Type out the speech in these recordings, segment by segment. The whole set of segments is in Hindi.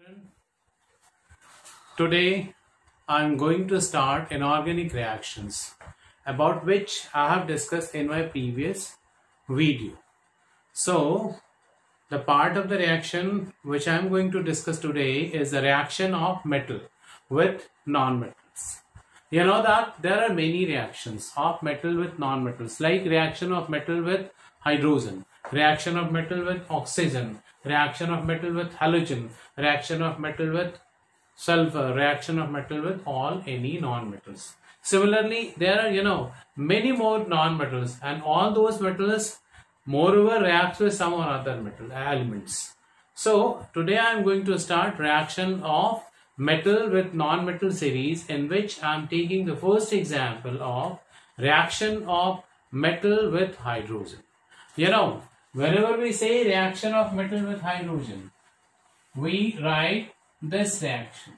Children, today I am going to start inorganic reactions about which I have discussed in my previous video. So, the part of the reaction which I am going to discuss today is the reaction of metal with non-metals. You know that there are many reactions of metal with non-metals, like reaction of metal with hydrogen, reaction of metal with oxygen, reaction of metal with halogen, reaction of metal with sulfur, reaction of metal with any non-metals. Similarly, there are many more non-metals, and all those metals moreover reacts with some or other metal elements. So today I am going to start reaction of metal with non-metal series, in which I am taking the first example of reaction of metal with hydrogen. Whenever we say reaction of metal with hydrogen, we write this reaction.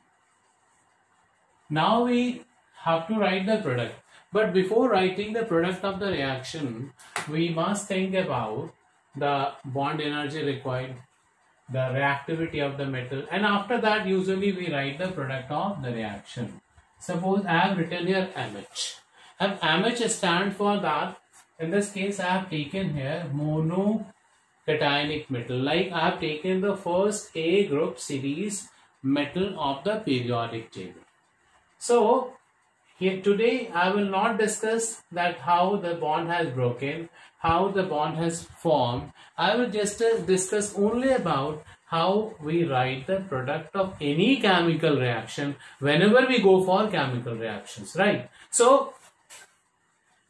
Now we have to write the product. But before writing the product of the reaction, we must think about the bond energy required, the reactivity of the metal, and after that usually we write the product of the reaction. Suppose I have written here MH. And MH stands for that. In this case, I have taken here monocationic metal. Like I have taken the first A group series metal of the periodic table. So here today I will not discuss that how the bond has broken, how the bond has formed. I will just discuss only about how we write the product of any chemical reaction whenever we go for chemical reactions, right? So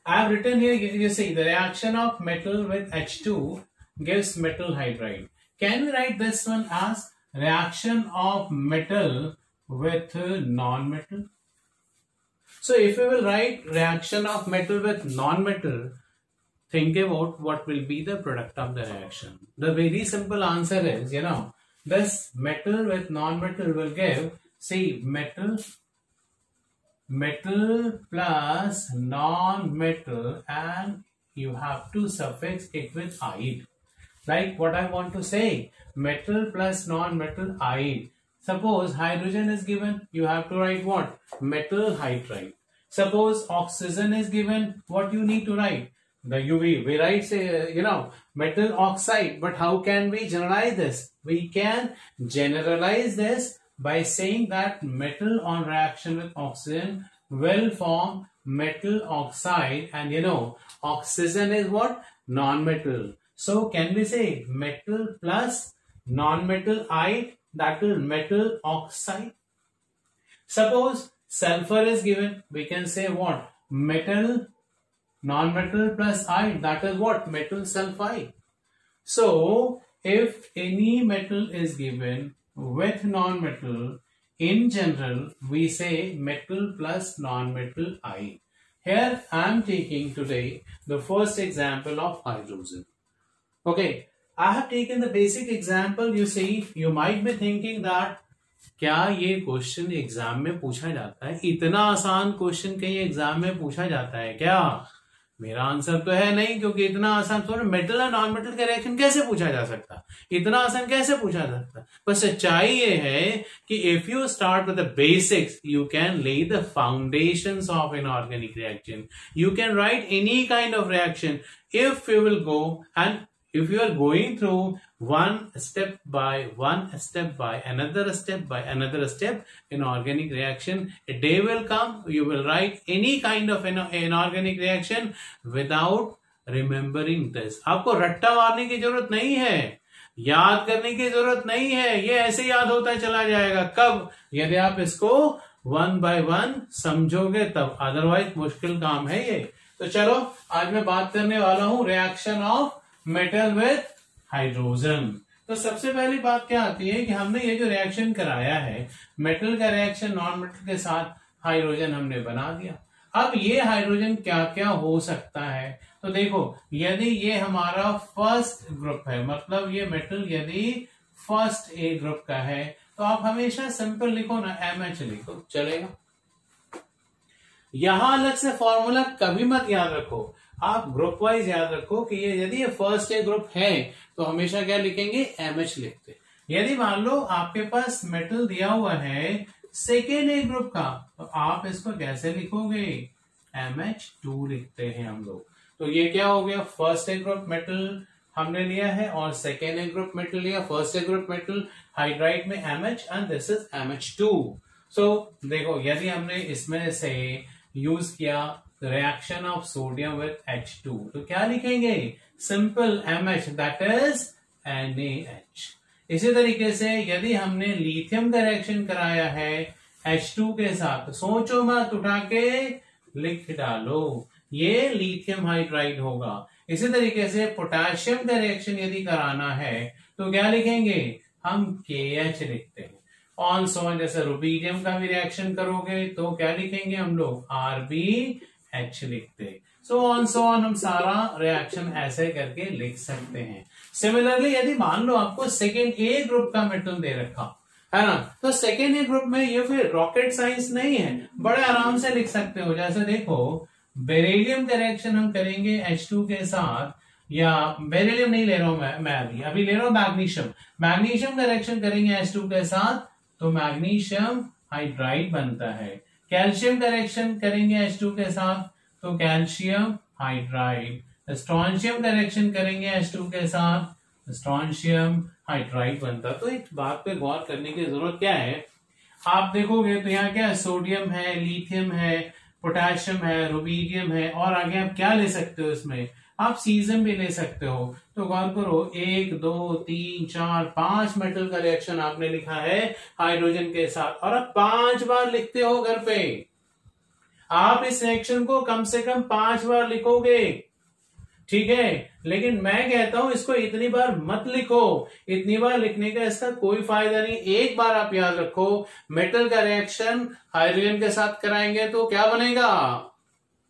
I have written here, you see, the reaction of metal with H2 gives metal hydride. Can we write this one as reaction of metal with non-metal? So if we will write reaction of metal with non-metal, think about what will be the product of the reaction. The very simple answer is, this metal with non-metal will give, see, metal plus non-metal, and you have to suffix it with ide. Like what I want to say, metal plus non-metal ide. Suppose hydrogen is given, you have to write what? Metal hydride. Suppose oxygen is given, what you need to write? The UV. We write, say, metal oxide. But how can we generalize this? We can generalize this by saying that metal on reaction with oxygen will form metal oxide, and oxygen is what? Non-metal. So can we say metal plus non-metal ide, that is metal oxide? Suppose sulfur is given, we can say what? Metal non-metal plus ide, that is what? Metal sulfide. So if any metal is given with non-metal, in general we say metal plus non-metal ide. Here I am taking today the first example of hydrogen. Okay, I have taken the basic example. You see, you might be thinking that क्या ये क्वेश्चन एग्जाम में पूछा जाता है? इतना आसान क्वेश्चन कहीं एग्जाम में पूछा जाता है क्या? मेरा आंसर तो है नहीं, क्योंकि इतना आसान थोड़ा मेटल और नॉन मेटल का रिएक्शन कैसे पूछा जा सकता, इतना आसान कैसे पूछा जा सकता? पर सच्चाई ये है कि if you start with the basics, you can lay the foundations of an organic reaction. You can write any kind of reaction if you will go and if you are going through one step by another step in organic reaction, a day will come, you will write any kind of an inorganic reaction without remembering this. आपको रट्टा मारने की जरूरत नहीं है, याद करने की जरूरत नहीं है, ये ऐसे याद होता चला जाएगा. कब? यदि आप इसको वन बाय वन समझोगे तब, अदरवाइज मुश्किल काम है ये. तो चलो आज मैं बात करने वाला हूं reaction of metal with hydrogen. तो सबसे पहली बात क्या आती है कि हमने ये जो रिएक्शन कराया है, मेटल का रिएक्शन नॉन मेटल के साथ हाइड्रोजन हमने बना दिया. अब ये हाइड्रोजन क्या क्या हो सकता है? तो देखो, यदि ये हमारा फर्स्ट ग्रुप है, मतलब ये मेटल यदि फर्स्ट ए ग्रुप का है, तो आप हमेशा सिंपल लिखो ना, MH लिखो, चलेगा. यहां अलग से फॉर्मूला कभी मत याद रखो, आप ग्रुप वाइज याद रखो कि ये यदि ये फर्स्ट ए ग्रुप है तो हमेशा क्या लिखेंगे? MH लिखते. यदि मान लो आपके पास मेटल दिया हुआ है सेकेंड ए ग्रुप का, तो आप इसको कैसे लिखोगे? MH2 लिखते हैं हम लोग। तो ये क्या हो गया? फर्स्ट ए ग्रुप मेटल हमने लिया है और सेकेंड ए ग्रुप मेटल लिया। First A group metal hydride में MH and this is MH2। सो देखो, यदि हमने इसमें से यूज किया reaction of sodium with H2, तो क्या लिखेंगे? Simple MH, that is NaH। इसी तरीके से यदि हमने लिथियम का रिएक्शन कराया है H2 के साथ, तो सोचो मत, उठा के लिख डालो, ये लिथियम हाइड्राइड होगा। इसी तरीके से पोटेशियम का रिएक्शन यदि कराना है तो क्या लिखेंगे? हम KH लिखते हैं। ऑन सो, जैसे रुबीडियम का भी रिएक्शन करोगे तो क्या लिखेंगे हम लोग? RbH लिखते हैं। सो ऑन सो ऑन, हम सारा रिएक्शन ऐसे करके लिख सकते हैं। सिमिलरली यदि मान लो आपको सेकेंड ए ग्रुप का मेटल दे रखा है ना, तो सेकेंड ए ग्रुप में ये फिर रॉकेट साइंस नहीं है, बड़े आराम से लिख सकते हो। जैसे देखो, बेरिलियम का रिएक्शन हम करेंगे H2 के साथ, या बेरिलियम नहीं ले रहा हूं मैं अभी ले रहा हूं मैग्नीशियम। मैग्नीशियम का रिएक्शन करेंगे H2 के साथ तो मैग्नीशियम हाइड्राइड बनता है। कैल्शियम का रिएक्शन करेंगे H2 के साथ तो कैल्शियम हाइड्राइड। स्ट्रोंशियम का रिएक्शन करेंगे H2 के साथ, स्ट्रोंशियम हाइड्राइड बनता। तो एक बात पे गौर करने की जरूरत क्या है, आप देखोगे तो यहाँ क्या है? सोडियम है, लिथियम है, पोटेशियम है, रुबीडियम है, और आगे आप क्या ले सकते हो? इसमें आप सीजियम भी ले सकते हो। तो गौर करो, 1 2 3 4 5 मेटल का रिएक्शन आपने लिखा है हाइड्रोजन के साथ, और आप 5 बार लिखते हो घर पे। आप इस रिएक्शन को कम से कम 5 बार लिखोगे, ठीक है? लेकिन मैं कहता हूं इसको इतनी बार मत लिखो। इतनी बार लिखने का इसका कोई फायदा नहीं। एक बार आप याद रखो, मेटल का रिएक्शन हाइड्रोजन के साथ कराएंगे तो क्या बनेगा?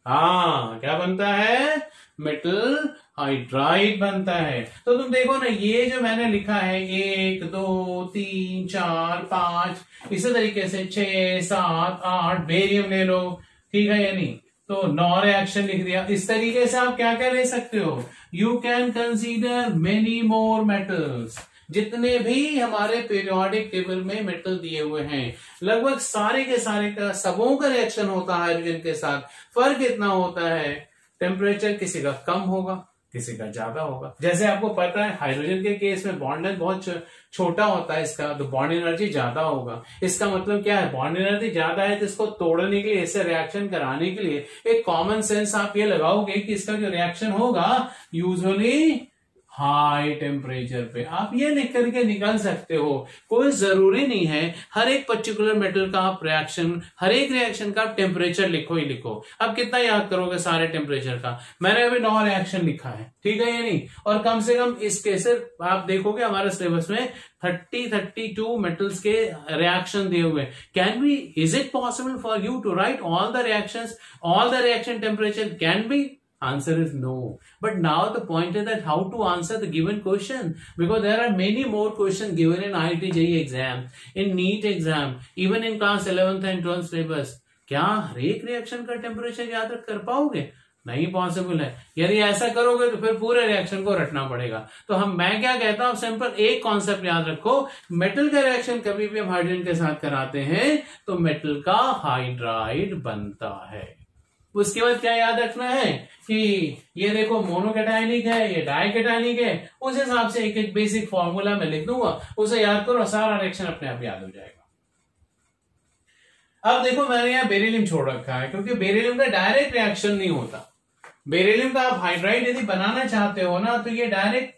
हाँ, क्या बनता है? मेटल हाइड्राइड बनता है। तो तुम देखो ना, ये जो मैंने लिखा है 1 2 3 4 5, इसी तरीके से 6 7 8, बेरियम ले लो, ठीक है या नहीं? तो 9 रिएक्शन लिख दिया। इस तरीके से आप क्या क्या ले सकते हो? You can consider many more metals. जितने भी हमारे पीरियोडिक टेबल में मेटल दिए हुए हैं, लगभग सारे के सारे का सबों का रिएक्शन होता है हाइड्रोजन के साथ। फर्क इतना होता है, टेम्परेचर किसी का कम होगा, किसी का ज्यादा होगा। जैसे आपको पता है हाइड्रोजन के केस में बॉन्ड लेंथ बहुत छोटा होता है इसका, तो बॉन्ड एनर्जी ज्यादा होगा। इसका मतलब क्या है? बॉन्ड एनर्जी ज्यादा है तो इसको तोड़ने के लिए, इससे रिएक्शन कराने के लिए एक कॉमन सेंस आप ये लगाओगे कि इसका जो रिएक्शन होगा यूजुअली हाई टेम्परेचर पे। आप ये लिख करके निकाल सकते हो। कोई जरूरी नहीं है हर एक पर्टिकुलर मेटल का आप रिएक्शन, हर एक रिएक्शन का आप टेम्परेचर लिखो ही लिखो। अब कितना याद करोगे सारे टेम्परेचर का? मैंने अभी 9 रिएक्शन लिखा है, ठीक है या नहीं? और कम से कम इसके सिर्फ आप देखोगे हमारे सिलेबस में 32 मेटल्स के रिएक्शन दिए हुए। Can be, is it possible for you to write all the reactions, all the reaction temperature? Can be? Answer is no. But now the point is that how to answer the given question, because there are many more questions given in IIT JEE exam, in NEET exam, even in class 11th and 12th syllabus. क्या हर एक रिएक्शन का टेम्परेचर याद कर पाओगे? नहीं पॉसिबल है। यदि ऐसा करोगे तो फिर पूरे रिएक्शन को रटना पड़ेगा। तो मैं क्या कहता हूं, सिंपल एक कॉन्सेप्ट याद रखो, मेटल का रिएक्शन कभी भी हम हाइड्रोजन के साथ कराते हैं तो मेटल का हाइड्राइड बनता है। उसके बाद क्या याद रखना है कि ये देखो मोनोकैटायनिक है, ये डाइकैटायनिक है। उस हिसाब से एक एक बेसिक फॉर्मूला मैं लिख दूंगा, उसे याद करो, सारा रिएक्शन अपने आप याद हो जाएगा। अब देखो, मैंने यहाँ बेरिलियम छोड़ रखा है क्योंकि बेरिलियम का डायरेक्ट रिएक्शन नहीं होता। बेरिलियम का आप हाइड्राइड यदि बनाना चाहते हो ना, तो ये डायरेक्ट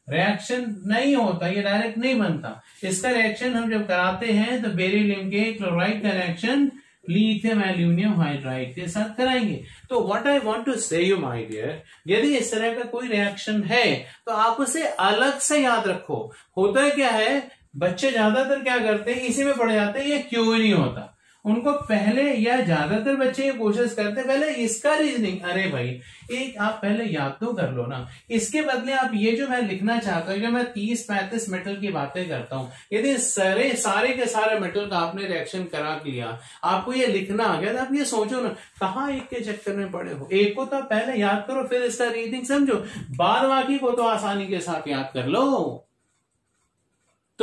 रिएक्शन नहीं होता, ये डायरेक्ट नहीं बनता। इसका रिएक्शन हम जब कराते हैं तो बेरिलियम के क्लोराइड का रिएक्शन लिथियम एल्यूमिनियम हाइड्राइड के साथ कराएंगे। तो व्हाट आई वांट टू से यू माय डियर, यदि इस तरह का कोई रिएक्शन है तो आप उसे अलग से याद रखो। होता है क्या है, बच्चे ज्यादातर क्या करते हैं, इसी में पड़ जाते हैं, ये क्यों नहीं होता। उनको पहले, या ज्यादातर बच्चे ये कोशिश करते पहले इसका रीजनिंग, अरे भाई एक आप पहले याद तो कर लो ना। इसके बदले आप ये जो मैं लिखना चाहता हूं, जो मैं 30-35 मेटल की बातें करता हूं, यदि सारे के सारे मेटल का आपने रिएक्शन करा लिया, आपको ये लिखना आ गया, तो आप ये सोचो ना कहाँ एक के चक्कर में पड़े हो। एक को तो पहले याद करो, फिर इसका रीजनिंग समझो, बाद बाकी को तो आसानी के साथ याद कर लो।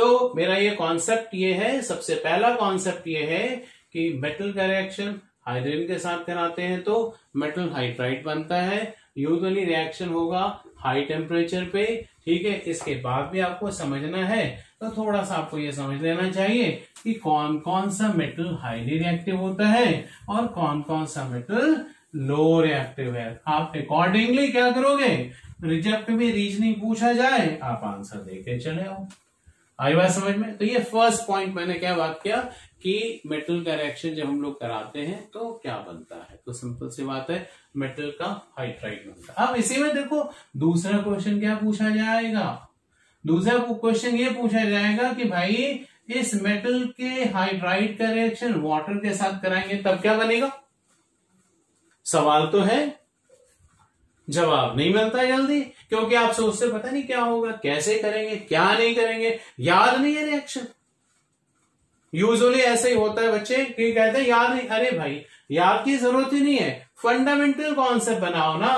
तो मेरा ये कॉन्सेप्ट ये है, सबसे पहला कॉन्सेप्ट ये है कि मेटल का रिएक्शन हाइड्रोजन के साथ कराते हैं तो मेटल हाइड्राइड बनता है। यूजुअली रिएक्शन होगा हाई टेम्परेचर पे, ठीक है। इसके बाद भी आपको समझना है तो थोड़ा सा आपको ये समझ लेना चाहिए कि कौन कौन सा मेटल हाईली रिएक्टिव होता है और कौन कौन सा मेटल लो रिएक्टिव है। आप अकॉर्डिंगली क्या करोगे, रिजेक्ट में रीजनिंग पूछा जाए आप आंसर देके चले आओ। आई बात समझ में? तो ये फर्स्ट पॉइंट मैंने क्या बात किया कि मेटल का रिएक्शन जब हम लोग कराते हैं तो क्या बनता है, तो सिंपल सी बात है मेटल का हाइड्राइड बनता है। अब इसी में देखो दूसरा क्वेश्चन क्या पूछा जाएगा, दूसरा क्वेश्चन ये पूछा जाएगा कि भाई इस मेटल के हाइड्राइड का रिएक्शन वाटर के साथ कराएंगे तब क्या बनेगा। सवाल तो है, जवाब नहीं मिलता है जल्दी, क्योंकि आप सोचते पता नहीं क्या होगा, कैसे करेंगे, क्या नहीं करेंगे, याद नहीं है रिएक्शन। यूजुअली ऐसे ही होता है बच्चे कि कहते हैं याद नहीं। अरे भाई याद की जरूरत ही नहीं है, फंडामेंटल कॉन्सेप्ट बनाओ ना।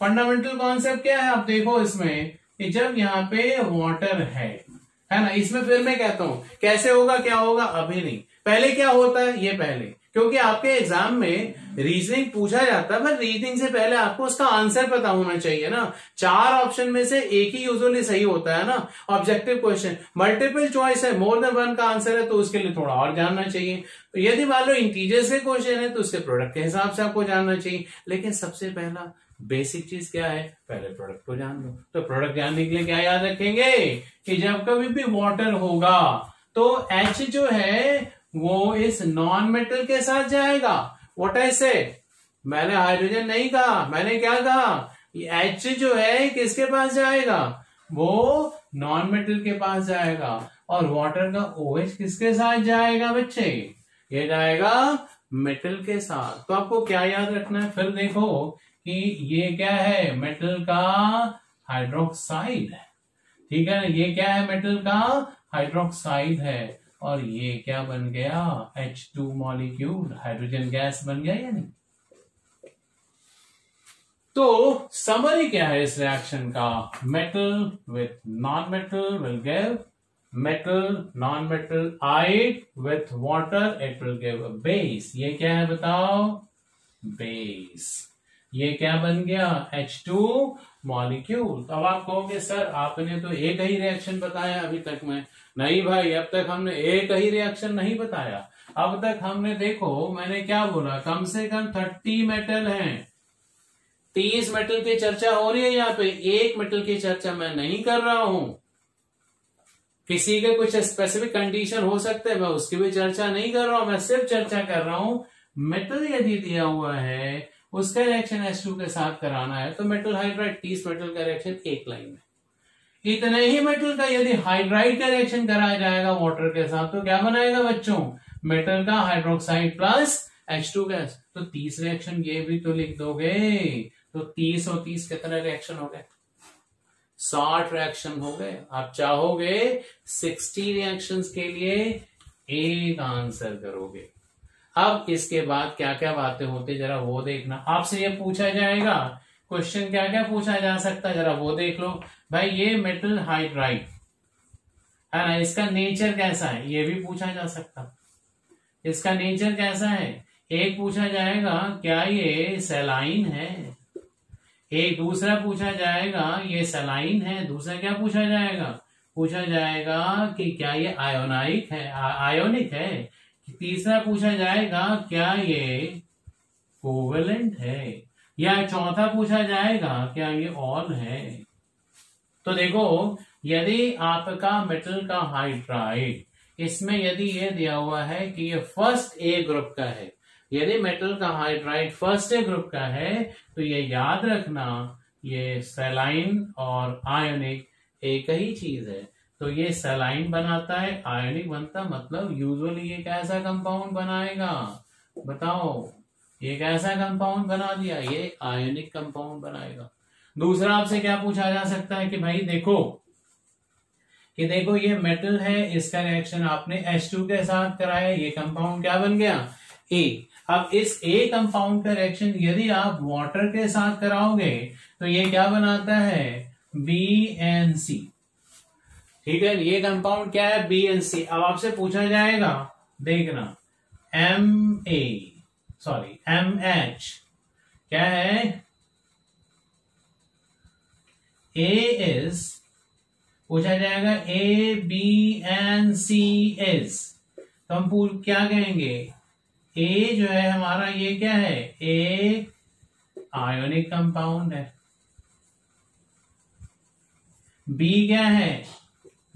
फंडामेंटल कॉन्सेप्ट क्या है, आप देखो इसमें कि जब यहाँ पे वाटर है ना, इसमें फिर मैं कहता हूं कैसे होगा क्या होगा अभी नहीं, पहले क्या होता है ये पहले, क्योंकि आपके एग्जाम में रीजनिंग पूछा जाता है पर रीजनिंग से पहले आपको उसका आंसर पता होना चाहिए ना। 4 ऑप्शन में से एक ही यूजुअली सही होता है ना। ऑब्जेक्टिव क्वेश्चन मल्टीपल चॉइस है, मोर देन 1 का आंसर है तो उसके लिए थोड़ा और जानना चाहिए। तो यदि मान लो इंटीजर्स के क्वेश्चन है तो उसके प्रोडक्ट के हिसाब से आपको जानना चाहिए। लेकिन सबसे पहला बेसिक चीज क्या है, पहले प्रोडक्ट को जान लो। तो प्रोडक्ट जानने के लिए क्या याद रखेंगे कि जब कभी भी वाटर होगा तो H जो है वो इस नॉन मेटल के साथ जाएगा। व्हाट आई से, मैंने हाइड्रोजन नहीं कहा, मैंने क्या कहा, H जो है किसके पास जाएगा, वो नॉन मेटल के पास जाएगा। और वाटर का OH किसके साथ जाएगा बच्चे, ये जाएगा मेटल के साथ। तो आपको क्या याद रखना है, फिर देखो कि ये क्या है, मेटल का हाइड्रोक्साइड है, ठीक है ना। ये क्या है, मेटल का हाइड्रोक्साइड है। और ये क्या बन गया, H2 मॉलिक्यूल, हाइड्रोजन गैस बन गया या नहीं। तो समरी क्या है इस रिएक्शन का, metal with non metal will give metal, non metal आइड with water it will give base. ये क्या है बताओ, बेस। ये क्या बन गया, H2 मॉलिक्यूल। तो अब आप कहोगे सर आपने तो एक ही रिएक्शन बताया अभी तक में। नहीं भाई, अब तक हमने एक ही रिएक्शन नहीं बताया। अब तक हमने देखो मैंने क्या बोला, कम से कम 30 मेटल हैं, 30 मेटल की चर्चा हो रही है यहाँ पे, एक मेटल की चर्चा मैं नहीं कर रहा हूं। किसी के कुछ स्पेसिफिक कंडीशन हो सकते हैं, मैं उसकी भी चर्चा नहीं कर रहा हूं, मैं सिर्फ चर्चा कर रहा हूं मेटल यदि दिया हुआ है उसका रिएक्शन H2 के साथ कराना है तो मेटल हाइड्राइड 30 मेटल का रिएक्शन एक लाइन में। इतने ही मेटल का यदि हाइड्राइड का रिएक्शन कराया जाएगा वाटर के साथ तो क्या बनाएगा बच्चों, मेटल का हाइड्रोक्साइड प्लस H2 गैस। तो 30 रिएक्शन ये भी तो लिख दोगे, तो 30 और 30 कितने रिएक्शन हो गए, 60 रिएक्शन हो गए। आप चाहोगे 60 रिएक्शंस के लिए एक आंसर करोगे। अब इसके बाद क्या क्या बातें होती जरा वो देखना। आपसे ये पूछा जाएगा क्वेश्चन, क्या क्या पूछा जा सकता है जरा वो देख लो। भाई ये मेटल हाइड्राइड है ना, इसका नेचर कैसा है ये भी पूछा जा सकता, इसका नेचर कैसा है। एक पूछा जाएगा क्या ये सैलाइन है, एक दूसरा पूछा जाएगा ये सलाइन है, दूसरा क्या पूछा जाएगा, पूछा जाएगा कि क्या ये आयोनिक है, आयोनिक है। तीसरा पूछा जाएगा क्या ये कोवेलेंट है, या चौथा पूछा जाएगा क्या ये ऑल है। तो देखो यदि आपका मेटल का हाइड्राइड इसमें यदि ये दिया हुआ है कि ये फर्स्ट ए ग्रुप का है, यदि मेटल का हाइड्राइड फर्स्ट ए ग्रुप का है तो ये याद रखना ये सैलाइन और आयोनिक एक ही चीज है। तो ये सैलाइन बनाता है, आयोनिक बनता, मतलब यूजुअली ये कैसा कंपाउंड बनाएगा बताओ, ये कैसा कंपाउंड बना दिया, ये आयोनिक कंपाउंड बनाएगा। दूसरा आपसे क्या पूछा जा सकता है कि भाई देखो कि देखो ये मेटल है, इसका रिएक्शन आपने H2 के साथ कराया, ये कंपाउंड क्या बन गया A। अब इस A कंपाउंड का रिएक्शन यदि आप वाटर के साथ कराओगे तो ये क्या बनाता है BNC। ठीक है, ये कंपाउंड क्या है, BnC। अब आपसे पूछा जाएगा, देखना, MH क्या है, A इज, पूछा जाएगा ABNC इज, तो हम क्या कहेंगे, A जो है हमारा ये क्या है, A आयोनिक कंपाउंड है, B क्या है,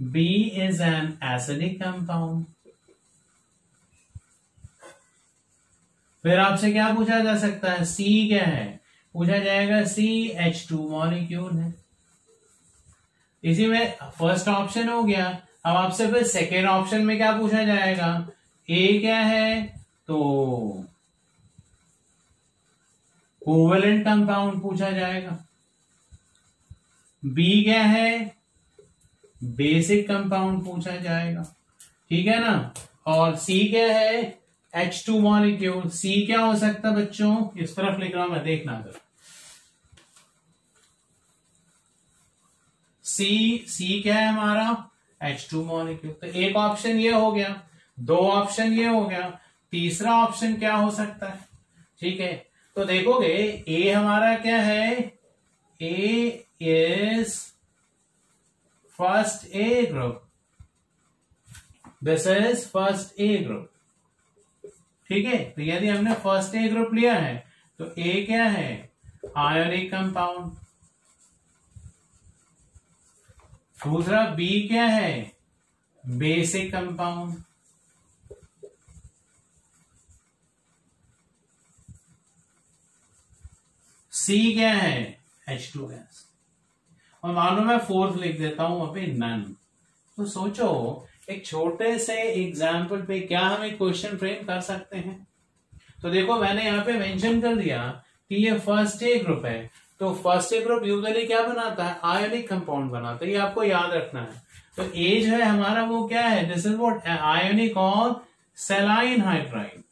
B is an acidic compound. फिर आपसे क्या पूछा जा सकता है, C क्या है, पूछा जाएगा CH2 मॉलिक्यूल है। इसी में फर्स्ट ऑप्शन हो गया। अब आपसे फिर सेकेंड ऑप्शन में क्या पूछा जाएगा, A क्या है, तो कोवेलेंट कंपाउंड पूछा जाएगा, B क्या है, बेसिक कंपाउंड पूछा जाएगा, ठीक है ना, और C क्या है, H2 मॉलिक्यूल। C क्या हो सकता है बच्चों, इस तरफ लिख रहा हूं मैं, देखना अगर C क्या है हमारा, H2 मॉलिक्यूल। तो एक ऑप्शन ये हो गया, दो ऑप्शन ये हो गया, तीसरा ऑप्शन क्या हो सकता है, ठीक है। तो देखोगे A हमारा क्या है, A is first A group, this is first A group, ठीक है। तो यदि हमने फर्स्ट A ग्रुप लिया है तो A क्या है, आयोनिक कंपाउंड। दूसरा B क्या है, बेसिक कंपाउंड। C क्या है, H2 गैस। और मानो मैं फोर्थ लिख देता हूं अभी, नन। तो सोचो एक छोटे से एग्जाम्पल पे क्या हम एक क्वेश्चन फ्रेम कर सकते हैं। तो देखो मैंने यहाँ पे मेंशन कर दिया कि ये फर्स्ट ए ग्रुप है, तो फर्स्ट ए ग्रुप यूजुअली क्या बनाता है, आयोनिक कंपाउंड बनाता है, ये आपको याद रखना है। तो ए जो है हमारा वो क्या है, दिस इज व्हाट, आयोनिक और सेलाइन हाइड्राइड,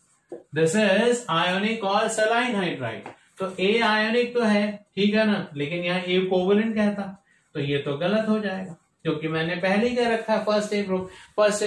दिस इज आयोनिक और सेलाइन हाइड्राइड। तो ए आयोनिक तो है, ठीक है ना, लेकिन यहाँ ए कोवेलेंट कहता, तो ये तो गलत हो जाएगा, क्योंकि मैंने पहले ही कह रखा है फर्स्ट ए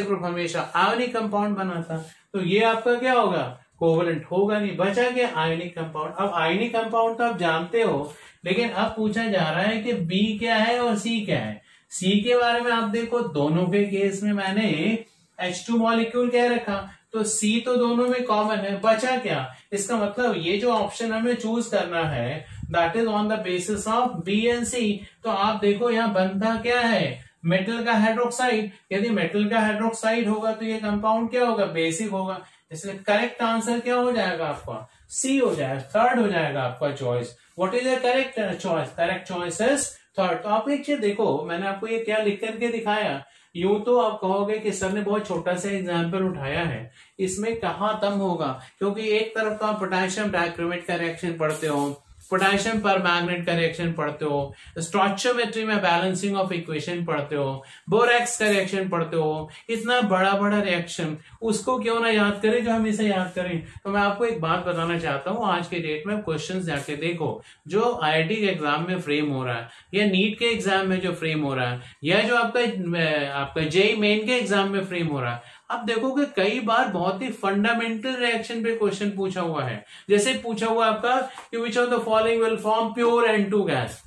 ग्रुप हमेशा आयोनिक कंपाउंड बनाता, तो ये आपका क्या होगा, कोवेलेंट होगा नहीं, बचा गया आयोनिक कंपाउंड। अब आयोनिक कंपाउंड तो आप जानते हो, लेकिन अब पूछा जा रहा है कि बी क्या है और सी क्या है। सी के बारे में आप देखो, दोनों के केस में मैंने H2 मॉलिक्यूल कह रखा, तो सी तो दोनों में कॉमन है, बचा क्या, इसका मतलब ये जो ऑप्शन हमें चूज करना है that is on the basis of B and C. तो आप देखो यहाँ बनता क्या है, मेटल का हाइड्रोक्साइड। यदि मेटल का हाइड्रोक्साइड होगा तो ये कंपाउंड क्या होगा, बेसिक होगा, इसलिए करेक्ट आंसर क्या हो जाएगा आपका, सी हो जाएगा, थर्ड हो जाएगा आपका choice. What is the correct choice, correct choice is third. तो आप एक चीज देखो, मैंने आपको ये क्या लिख करके दिखाया, यूं तो आप कहोगे कि सर ने बहुत छोटा सा एग्जाम्पल उठाया है, इसमें कहाँ दम होगा, क्योंकि एक तरफ तो आप पोटेशियम डाइक्रोमेट का रिएक्शन पढ़ते हो, पोटेशियम पर मैग्नेट का रिएक्शन पढ़ते हो, स्टोइचियोमेट्री में बैलेंसिंग ऑफ इक्वेशन पढ़ते हो, बोरेक्स का रिएक्शन पढ़ते हो, इतना बड़ा बड़ा रिएक्शन उसको क्यों ना याद करें जो हम इसे याद करें। तो मैं आपको एक बात बताना चाहता हूं, आज के डेट में क्वेश्चंस जाके देखो जो आईआईटी के एग्जाम में फ्रेम हो रहा है, या नीट के एग्जाम में जो फ्रेम हो रहा है, या जो आपका जेईई मेन के एग्जाम में फ्रेम हो रहा है, आप देखोगे कई बार बहुत ही फंडामेंटल रिएक्शन पे क्वेश्चन पूछा हुआ है। जैसे पूछा हुआ आपका कि which of the following will form pure N2 gas,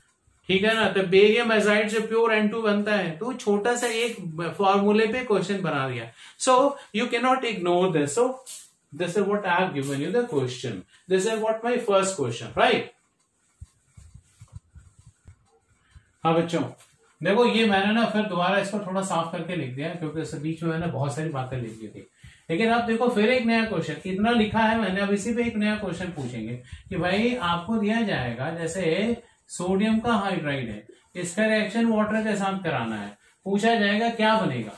ठीक है ना, तो बेरियम एजाइड से प्योर N2 बनता है, तो छोटा सा एक फॉर्मूले पे क्वेश्चन बना दिया। So you can not ignore this. So this is what I have given you the question, this is what my first question, right. हाँ बच्चों देखो, ये मैंने ना फिर दोबारा इसको थोड़ा साफ करके लिख दिया, क्योंकि इस बीच में मैंने बहुत सारी बातें लिख दी थी। लेकिन आप देखो फिर एक नया क्वेश्चन, इतना लिखा है मैंने, अब इसी पे एक नया क्वेश्चन पूछेंगे कि भाई आपको दिया जाएगा जैसे सोडियम का हाइड्राइड है, इसका रिएक्शन वाटर के साथ कराना है, पूछा जाएगा क्या बनेगा,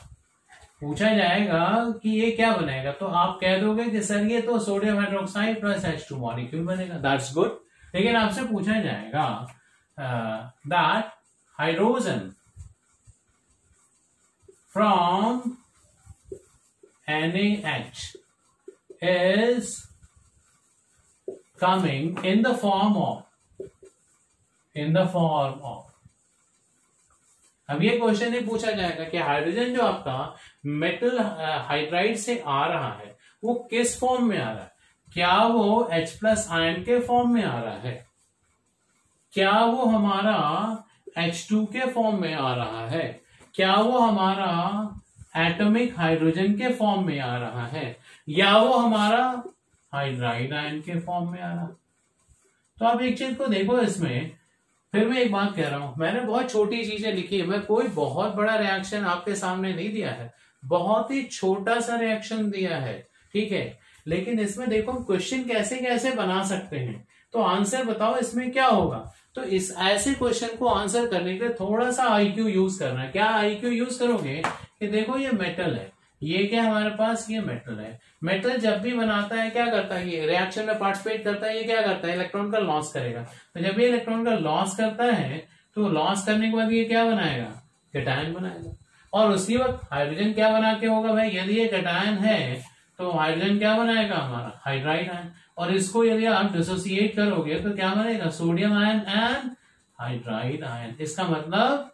पूछा जाएगा कि ये क्या बनेगा, तो आप कह दोगे कि सर ये तो sodium hydroxide plus H2 molecule बनेगा, दैट्स गुड। लेकिन आपसे पूछा जाएगा that hydrogen from NaH is coming in the form of अब ये क्वेश्चन नहीं पूछा जाएगा कि हाइड्रोजन जो आपका मेटल हाइड्राइड से आ रहा है वो किस फॉर्म में आ रहा है, क्या वो H+ आयन के फॉर्म में आ रहा है, क्या वो हमारा H2 के फॉर्म में आ रहा है, क्या वो हमारा एटॉमिक हाइड्रोजन के फॉर्म में आ रहा है, या वो हमारा हाइड्राइड आयन के फॉर्म में आ रहा है। तो आप एक चीज को देखो इसमें, फिर मैं एक बात कह रहा हूं, मैंने बहुत छोटी चीजें लिखी है, मैं कोई बहुत बड़ा रिएक्शन आपके सामने नहीं दिया है, बहुत ही छोटा सा रिएक्शन दिया है, ठीक है। लेकिन इसमें देखो क्वेश्चन कैसे कैसे बना सकते हैं, तो आंसर बताओ इसमें क्या होगा। तो इस ऐसे क्वेश्चन को आंसर करने के लिए थोड़ा सा आईक्यू यूज करना है। क्या आईक्यू यूज करोगे कि देखो ये मेटल है, ये क्या हमारे पास, ये मेटल है। मेटल जब भी बनाता है क्या करता है, ये रिएक्शन में पार्टिसिपेट करता है, ये क्या करता है, इलेक्ट्रॉन का लॉस करेगा। तो जब ये इलेक्ट्रॉन का लॉस करता है तो लॉस करने के बाद ये क्या बनाएगा, कैटायन बनाएगा। और उसी वक्त हाइड्रोजन क्या बना के होगा भाई, यदि ये कैटायन है तो हाइड्रोजन क्या बनाएगा हमारा हाइड्राइड आयन, और इसको यदि आप डिसोसिएट करोगे तो क्या बनेगा, sodium ion and hydride ion. इसका मतलब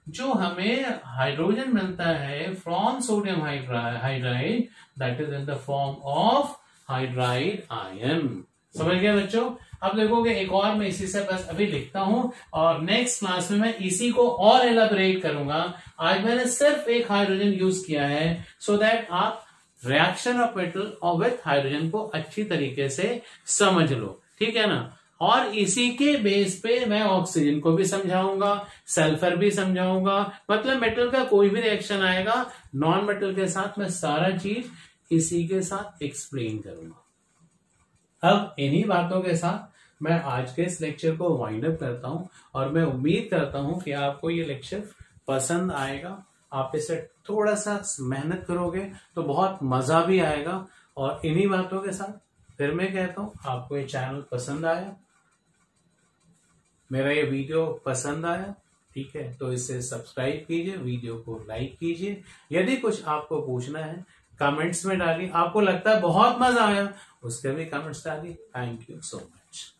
जो हमें हाइड्रोजन मिलता है from sodium hydride, that is in the form of hydride ion. समझ गए बच्चों। अब देखोगे एक और मैं इसी से बस अभी लिखता हूं और नेक्स्ट क्लास में मैं इसी को और एलाबोरेट करूंगा। आज मैंने सिर्फ एक हाइड्रोजन यूज किया है सो दैट आप रिएक्शन ऑफ मेटल और विथ हाइड्रोजन को अच्छी तरीके से समझ लो, ठीक है ना। और इसी के बेस पे मैं ऑक्सीजन को भी समझाऊंगा, सल्फर भी समझाऊंगा, मतलब मेटल का कोई भी रिएक्शन आएगा नॉन मेटल के साथ मैं सारा चीज इसी के साथ एक्सप्लेन करूंगा। अब इन्हीं बातों के साथ मैं आज के इस लेक्चर को वाइंड अप करता हूं और मैं उम्मीद करता हूं कि आपको ये लेक्चर पसंद आएगा। आप इसे थोड़ा सा मेहनत करोगे तो बहुत मजा भी आएगा। और इन्हीं बातों के साथ फिर मैं कहता हूं, आपको ये चैनल पसंद आया, मेरा ये वीडियो पसंद आया, ठीक है, तो इसे सब्सक्राइब कीजिए, वीडियो को लाइक कीजिए। यदि कुछ आपको पूछना है कमेंट्स में डालिए, आपको लगता है बहुत मजा आया उसके भी कमेंट्स डालिए। Thank you so much.